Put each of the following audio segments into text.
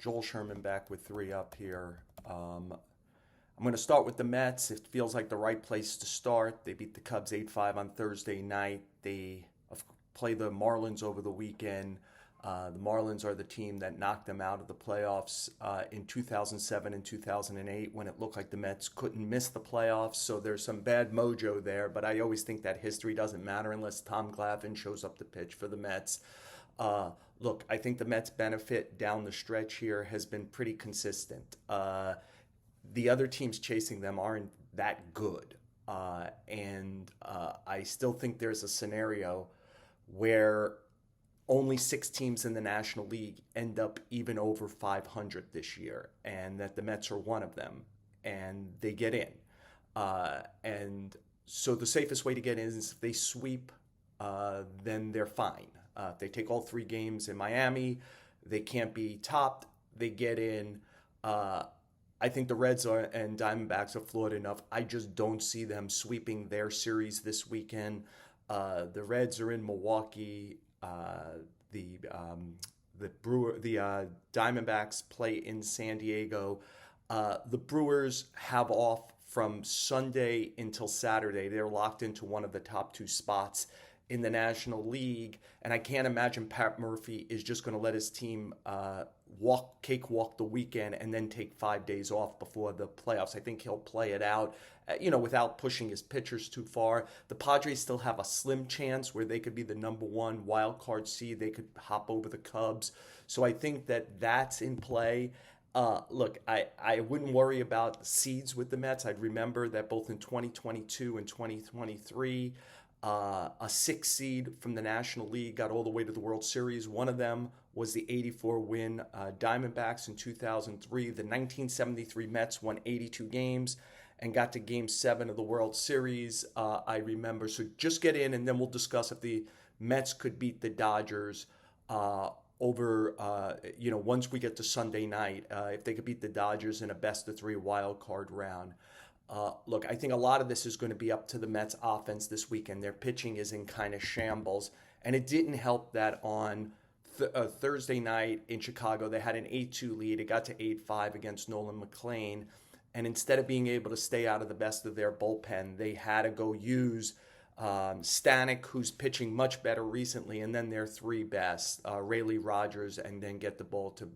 Joel Sherman back with three up here. I'm going to start with the Mets. It feels like the right place to start. They beat the Cubs 8-5 on Thursday night. They play the Marlins over the weekend. The Marlins are the team that knocked them out of the playoffs in 2007 and 2008 when it looked like the Mets couldn't miss the playoffs. So there's some bad mojo there, but I always think that history doesn't matter unless Tom Glavine shows up to pitch for the Mets. Look, I think the Mets' benefit down the stretch here has been pretty consistent. The other teams chasing them aren't that good. And I still think there's a scenario where only 6 teams in the National League end up even over 500 this year, and that the Mets are one of them, and they get in. And so the safest way to get in is if they sweep, then they're fine. If they take all 3 games in Miami, they can't be topped, they get in. I think the Reds and Diamondbacks are flawed enough. I just don't see them sweeping their series this weekend. The Reds are in Milwaukee. The Diamondbacks play in San Diego. The Brewers have off from Sunday until Saturday. They're locked into one of the top 2 spots in the National League, and I can't imagine Pat Murphy is just going to let his team cakewalk the weekend and then take 5 days off before the playoffs. I think he'll play it out, without pushing his pitchers too far. The Padres still have a slim chance where they could be the number 1 wild card seed. They could hop over the Cubs. So I think that that's in play. Look, I wouldn't worry about seeds with the Mets. I'd remember that both in 2022 and 2023, a 6 seed from the National League got all the way to the World Series. One of them was the 84-win Diamondbacks in 2003. The 1973 Mets won 82 games and got to Game 7 of the World Series, I remember. So just get in, and then we'll discuss if the Mets could beat the Dodgers once we get to Sunday night, if they could beat the Dodgers in a best-of-3 wild card round. Look, I think a lot of this is going to be up to the Mets offense this weekend. Their pitching is in kind of shambles, and it didn't help that on Thursday night in Chicago, they had an 8-2 lead. It got to 8-5 against Nolan McLean, and instead of being able to stay out of the best of their bullpen, they had to go use Stanek, who's pitching much better recently, and then their 3 best, Rayleigh Rogers, and then get the ball to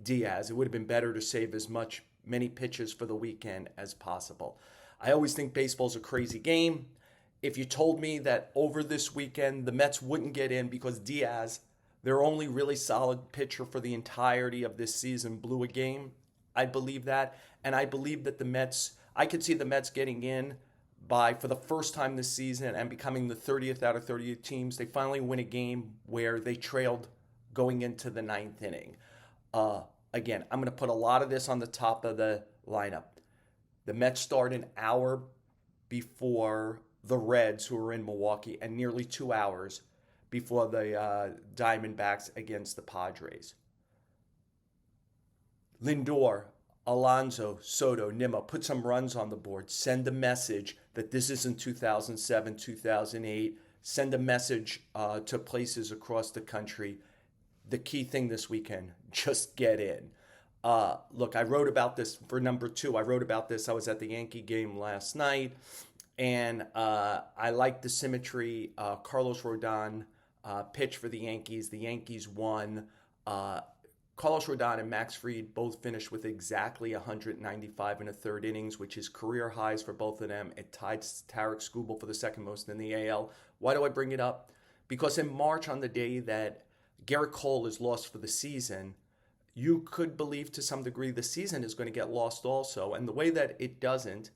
Diaz. It would have been better to save many pitches for the weekend as possible. I always think baseball's a crazy game. If you told me that over this weekend the Mets wouldn't get in because Diaz, their only really solid pitcher for the entirety of this season, blew a game, I'd believe that. And I believe that I could see the Mets getting in for the first time this season and becoming the 30th out of 38 teams. They finally win a game where they trailed going into the 9th inning. Again, I'm going to put a lot of this on the top of the lineup. The Mets start an hour before the Reds, who are in Milwaukee, and nearly 2 hours before the Diamondbacks against the Padres. Lindor, Alonso, Soto, Nimmo, put some runs on the board. Send a message that this isn't 2007, 2008. Send a message to places across the country. The key thing this weekend, just get in. Look, I wrote about this for number 2. I wrote about this. I was at the Yankee game last night, and I like the symmetry. Carlos Rodon pitched for the Yankees. The Yankees won. Carlos Rodon and Max Fried both finished with exactly 195 and a third innings, which is career highs for both of them. It tied Tarek Skubal for the second most in the AL. Why do I bring it up? Because in March, on the day that Garrett Cole is lost for the season, you could believe to some degree the season is going to get lost also. And the way that it doesn't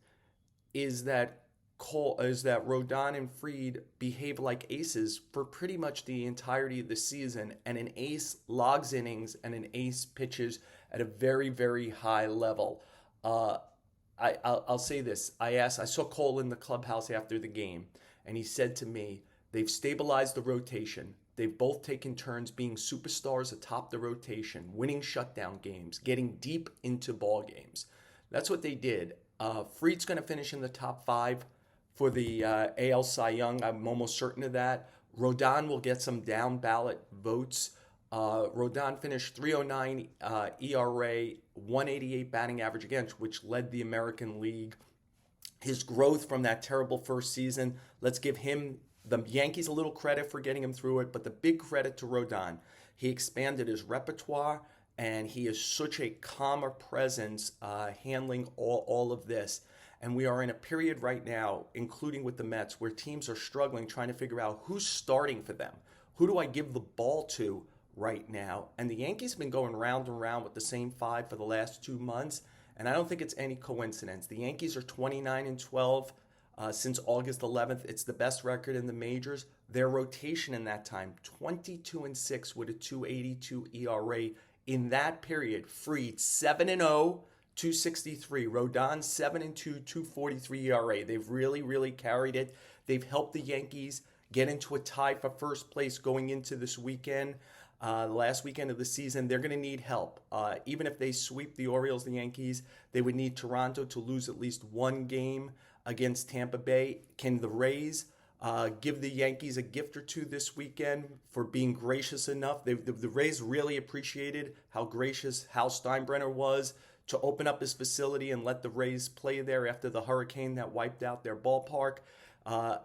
is that Rodon and Fried behave like aces for pretty much the entirety of the season, and an ace logs innings and an ace pitches at a very, very high level. I'll say this. I saw Cole in the clubhouse after the game, and he said to me, they've stabilized the rotation. They've both taken turns being superstars atop the rotation, winning shutdown games, getting deep into ball games. That's what they did. Fried's going to finish in the top 5 for the AL Cy Young. I'm almost certain of that. Rodon will get some down ballot votes. Rodon finished 309 ERA, 188 batting average against, which led the American League. His growth from that terrible first season, let's give him, the Yankees, a little credit for getting him through it, but the big credit to Rodon. He expanded his repertoire, and he is such a calmer presence handling all of this. And we are in a period right now, including with the Mets, where teams are struggling trying to figure out who's starting for them. Who do I give the ball to right now? And the Yankees have been going round and round with the same five for the last 2 months, and I don't think it's any coincidence. The Yankees are 29-12 since August 11th. It's the best record in the majors. Their rotation in that time, 22-6 with a 2.82 ERA. In that period, Fried 7-0, 263. Rodon 7-2, 243 ERA. They've really carried it. They've helped the Yankees get into a tie for first place going into this weekend. Last weekend of the season, they're going to need help. Even if they sweep the Orioles, the Yankees, they would need Toronto to lose at least one game against Tampa Bay. Can the Rays give the Yankees a gift or two this weekend for being gracious enough? The Rays really appreciated how gracious Hal Steinbrenner was to open up his facility and let the Rays play there after the hurricane that wiped out their ballpark.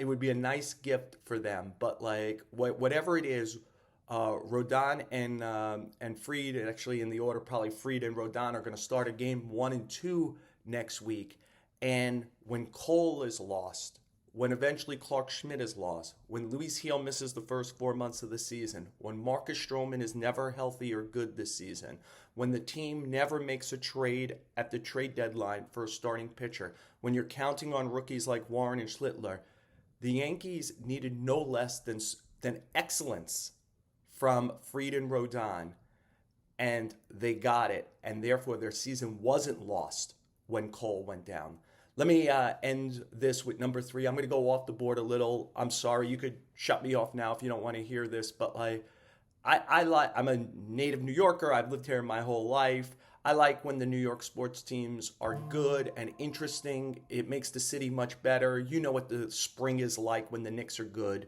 It would be a nice gift for them. But like whatever it is, Rodon and Fried, actually in the order, probably Fried and Rodon are going to start a game 1 and 2 next week. And when Cole is lost, when eventually Clark Schmidt is lost, when Luis Gil misses the first 4 months of the season, when Marcus Stroman is never healthy or good this season, when the team never makes a trade at the trade deadline for a starting pitcher, when you're counting on rookies like Warren and Schlittler, the Yankees needed no less than excellence from Fried and Rodon, and they got it, and therefore their season wasn't lost when Cole went down. Let me end this with number 3. I'm going to go off the board a little. I'm sorry, you could shut me off now if you don't want to hear this, but I'm a native New Yorker. I've lived here my whole life. I like when the New York sports teams are good and interesting. It makes the city much better. You know what the spring is like when the Knicks are good.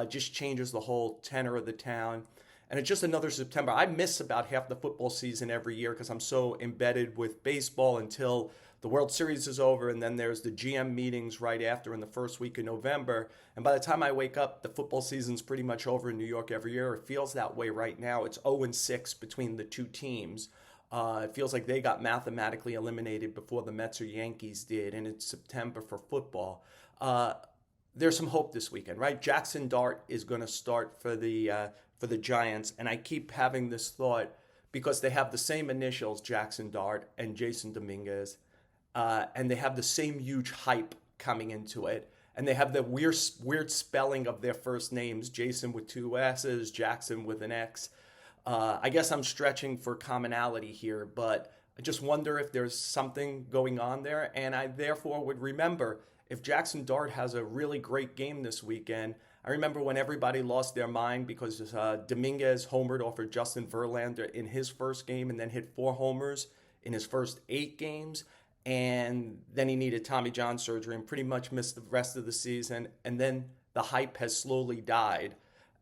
Just changes the whole tenor of the town. And it's just another September. I miss about half the football season every year because I'm so embedded with baseball until the World Series is over, and then there's the GM meetings right after in the first week of November. And by the time I wake up, the football season's pretty much over in New York every year. It feels that way right now. It's 0-6 between the two teams. It feels like they got mathematically eliminated before the Mets or Yankees did, and it's September for football. There's some hope this weekend, right? Jaxson Dart is going to start for the Giants, and I keep having this thought because they have the same initials, Jaxson Dart and Jason Dominguez, and they have the same huge hype coming into it, and they have the weird spelling of their first names, Jason with 2 S's, Jaxson with an X. I guess I'm stretching for commonality here, but I just wonder if there's something going on there, and I therefore would remember if Jaxson Dart has a really great game this weekend. I remember when everybody lost their mind because Dominguez homered off of Justin Verlander in his first game and then hit 4 homers in his first 8 games, and then he needed Tommy John surgery and pretty much missed the rest of the season, and then the hype has slowly died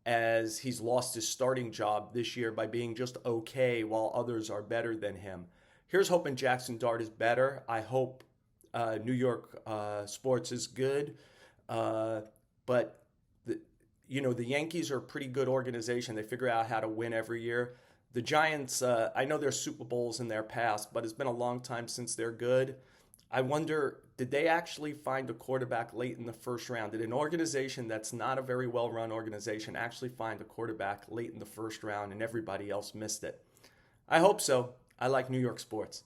as he's lost his starting job this year by being just okay while others are better than him. Here's hoping Jaxson Dart is better. I hope New York sports is good. But the Yankees are a pretty good organization. They figure out how to win every year. The Giants, I know there's Super Bowls in their past, but it's been a long time since they're good. I wonder, did they actually find a quarterback late in the first round? Did an organization that's not a very well-run organization actually find a quarterback late in the first round and everybody else missed it? I hope so. I like New York sports.